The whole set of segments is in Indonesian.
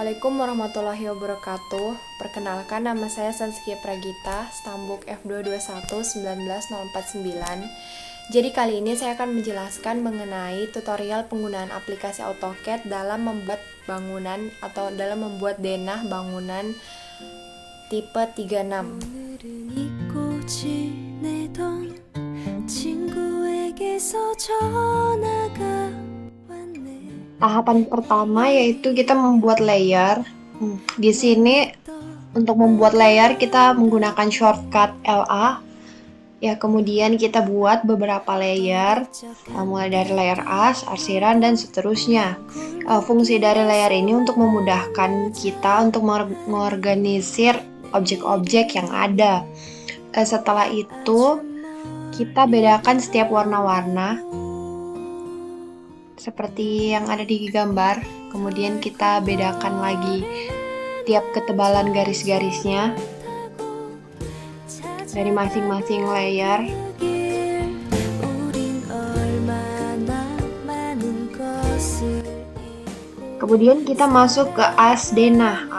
Assalamualaikum warahmatullahi wabarakatuh. Perkenalkan, nama saya Sanskia Pragita, Stambuk F221-19049. Jadi kali ini saya akan menjelaskan mengenai tutorial penggunaan aplikasi AutoCAD dalam membuat bangunan atau dalam membuat denah bangunan tipe 36. Tahapan pertama yaitu kita membuat layer. Di sini untuk membuat layer kita menggunakan shortcut LA. Ya, kemudian kita buat beberapa layer, mulai dari layer as, arsiran, dan seterusnya. Fungsi dari layer ini untuk memudahkan kita untuk mengorganisir objek-objek yang ada. Setelah itu kita bedakan setiap warna-warna seperti yang ada di gambar, kemudian kita bedakan lagi tiap ketebalan garis-garisnya dari masing-masing layer. Kemudian kita masuk ke as denah.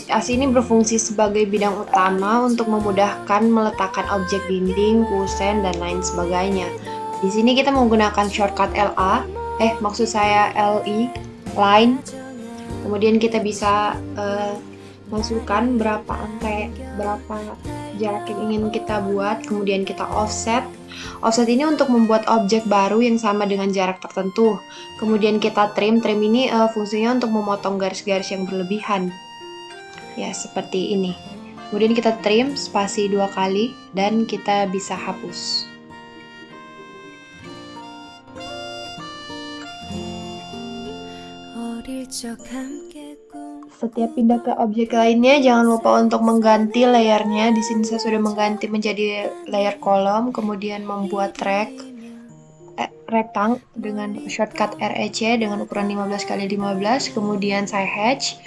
As ini berfungsi sebagai bidang utama untuk memudahkan meletakkan objek dinding, kusen, dan lain sebagainya. Di sini kita menggunakan shortcut LA. Maksud saya LI, line. Kemudian kita bisa masukkan berapa jarak yang ingin kita buat. Kemudian kita offset. Offset ini untuk membuat objek baru yang sama dengan jarak tertentu. Kemudian kita trim. Trim ini fungsinya untuk memotong garis-garis yang berlebihan. Ya, seperti ini. Kemudian kita trim spasi 2 kali dan kita bisa hapus. Setiap pindah ke objek lainnya, jangan lupa untuk mengganti layarnya. Di sini saya sudah mengganti menjadi layer kolom, kemudian membuat rektang dengan shortcut REC dengan ukuran 15x15. Kemudian saya hatch,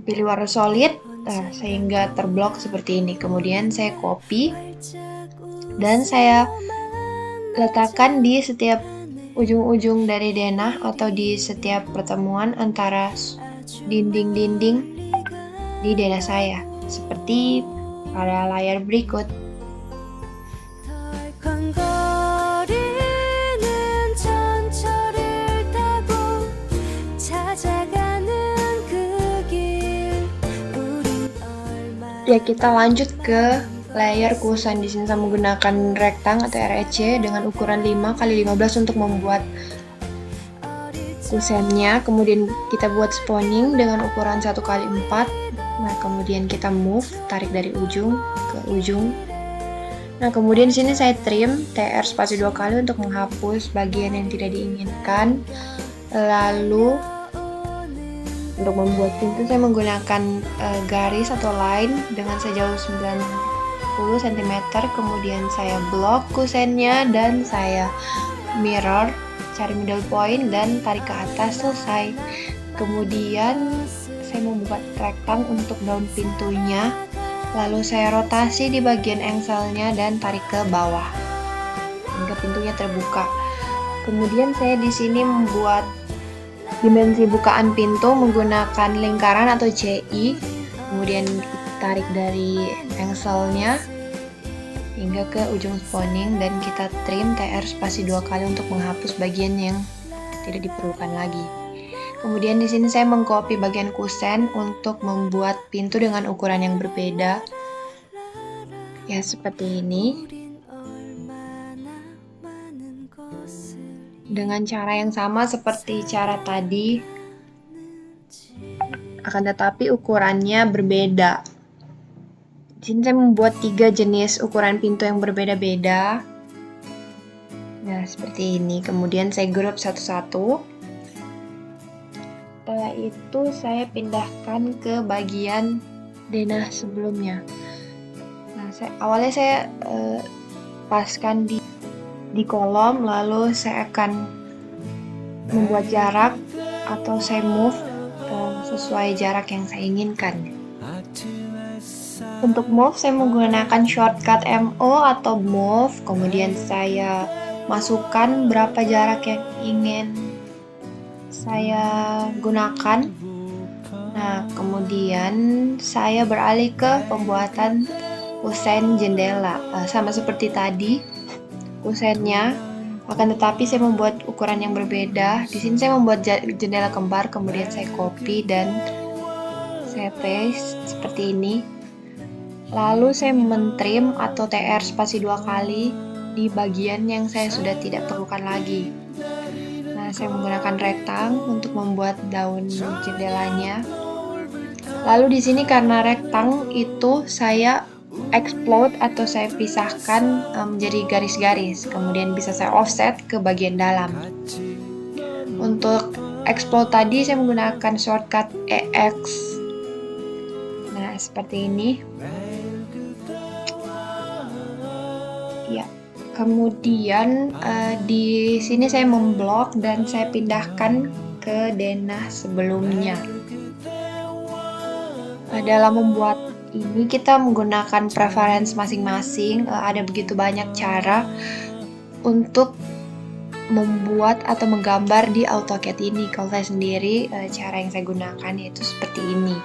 pilih warna solid sehingga terblok seperti ini. Kemudian saya copy dan saya letakkan di setiap ujung-ujung dari denah atau di setiap pertemuan antara dinding-dinding di denah saya, seperti pada layar berikut. Ya, kita lanjut ke layer kusen. Di sini saya menggunakan rektang atau REC dengan ukuran 5x15 untuk membuat kusennya. Kemudian kita buat spawning dengan ukuran 1x4. Nah, kemudian kita move, tarik dari ujung ke ujung. Nah, kemudian di sini saya trim, TR spasi 2 kali untuk menghapus bagian yang tidak diinginkan. Lalu untuk membuat pintu saya menggunakan garis atau line dengan sejauh 90 cm, kemudian saya blok kusennya dan saya mirror, cari middle point dan tarik ke atas, selesai. Kemudian saya membuat rektang untuk daun pintunya, lalu saya rotasi di bagian engselnya dan tarik ke bawah hingga pintunya terbuka. Kemudian saya di sini membuat dimensi bukaan pintu menggunakan lingkaran atau CI, kemudian tarik dari engselnya hingga ke ujung spawning dan kita trim TR spasi 2 kali untuk menghapus bagian yang tidak diperlukan lagi. Kemudian di sini saya mengcopy bagian kusen untuk membuat pintu dengan ukuran yang berbeda. Ya, seperti ini. Dengan cara yang sama seperti cara tadi, akan tetapi ukurannya berbeda. Di sini saya membuat 3 jenis ukuran pintu yang berbeda-beda. Nah, seperti ini. Kemudian saya grup satu-satu. Setelah itu saya pindahkan ke bagian denah sebelumnya. Nah, awalnya saya paskan di kolom, lalu saya akan membuat jarak atau saya move sesuai jarak yang saya inginkan. Untuk move saya menggunakan shortcut MO atau move, kemudian saya masukkan berapa jarak yang ingin saya gunakan. Nah, kemudian saya beralih ke pembuatan kusen jendela. Sama seperti tadi, kusennya, akan tetapi saya membuat ukuran yang berbeda. Di sini saya membuat jendela kembar, kemudian saya copy dan saya paste seperti ini. Lalu saya mentrim atau TR spasi 2 kali di bagian yang saya sudah tidak perlukan lagi. Nah, saya menggunakan rektang untuk membuat daun jendelanya. Lalu di sini karena rektang itu saya explode atau saya pisahkan menjadi garis-garis, kemudian bisa saya offset ke bagian dalam. Untuk explode tadi saya menggunakan shortcut EX. Nah, seperti ini. Ya, kemudian di sini saya memblok dan saya pindahkan ke denah sebelumnya. Dalam membuat ini kita menggunakan preference masing-masing. Ada begitu banyak cara untuk membuat atau menggambar di AutoCAD ini. Kalau saya sendiri, cara yang saya gunakan yaitu seperti ini.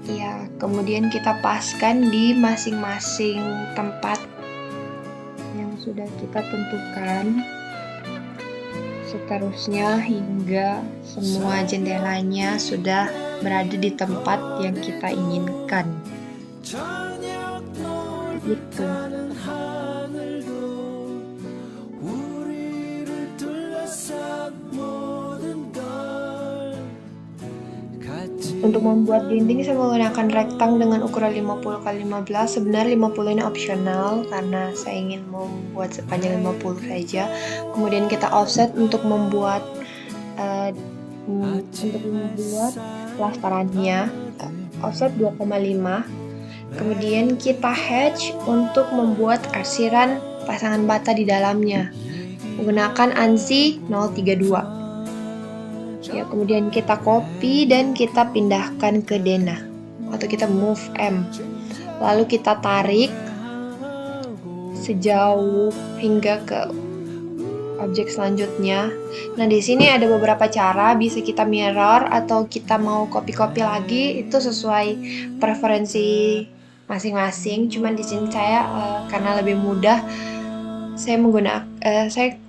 Ya, kemudian kita paskan di masing-masing tempat yang sudah kita tentukan. Seterusnya hingga semua jendelanya sudah berada di tempat yang kita inginkan. Gitu. Untuk membuat dinding saya menggunakan rektang dengan ukuran 50x15. Sebenarnya 50 ini opsional karena saya ingin membuat sepanjang 50 saja. Kemudian kita offset untuk membuat plasterannya, offset 2,5. Kemudian kita hatch untuk membuat arsiran pasangan bata di dalamnya menggunakan ANSI 032. Ya, kemudian kita copy dan kita pindahkan ke denah atau kita move M. Lalu kita tarik sejauh hingga ke objek selanjutnya. Nah, di sini ada beberapa cara, bisa kita mirror atau kita mau copy-copy lagi, itu sesuai preferensi masing-masing. Cuman di sini saya karena lebih mudah saya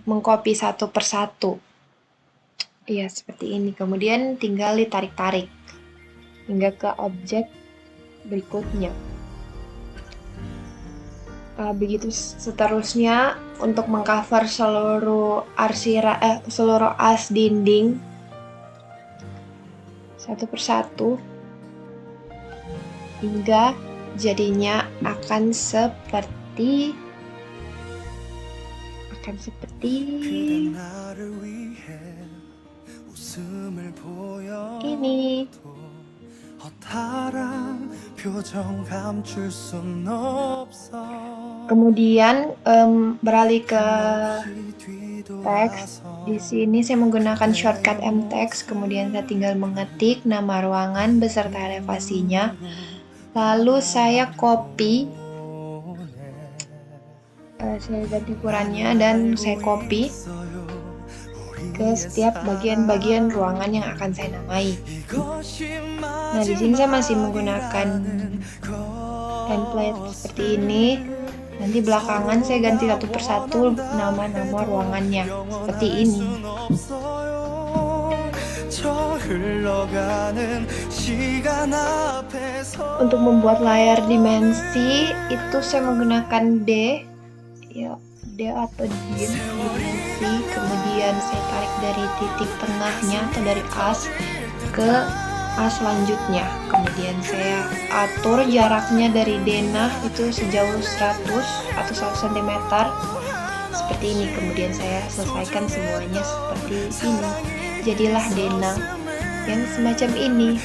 mengcopy satu persatu. Iya, seperti ini. Kemudian tinggal ditarik-tarik hingga ke objek berikutnya. Begitu seterusnya untuk mengcover seluruh seluruh as dinding satu persatu hingga jadinya akan seperti ini. Kemudian beralih ke teks. Di sini saya menggunakan shortcut M-Text, kemudian saya tinggal mengetik nama ruangan beserta elevasinya. Lalu saya copy, saya ganti ukurannya dan saya copy ke setiap bagian-bagian ruangan yang akan saya namai. Nah, di sini saya masih menggunakan template seperti ini. Nanti belakangan saya ganti satu persatu nama-nama ruangannya seperti ini. Untuk membuat layar dimensi itu saya menggunakan D atau dimensi, kemudian saya tarik dari titik tengahnya atau dari as ke as selanjutnya, kemudian saya atur jaraknya dari denah itu sejauh 100 atau 100 cm seperti ini. Kemudian saya selesaikan semuanya seperti ini, jadilah denah yang semacam ini.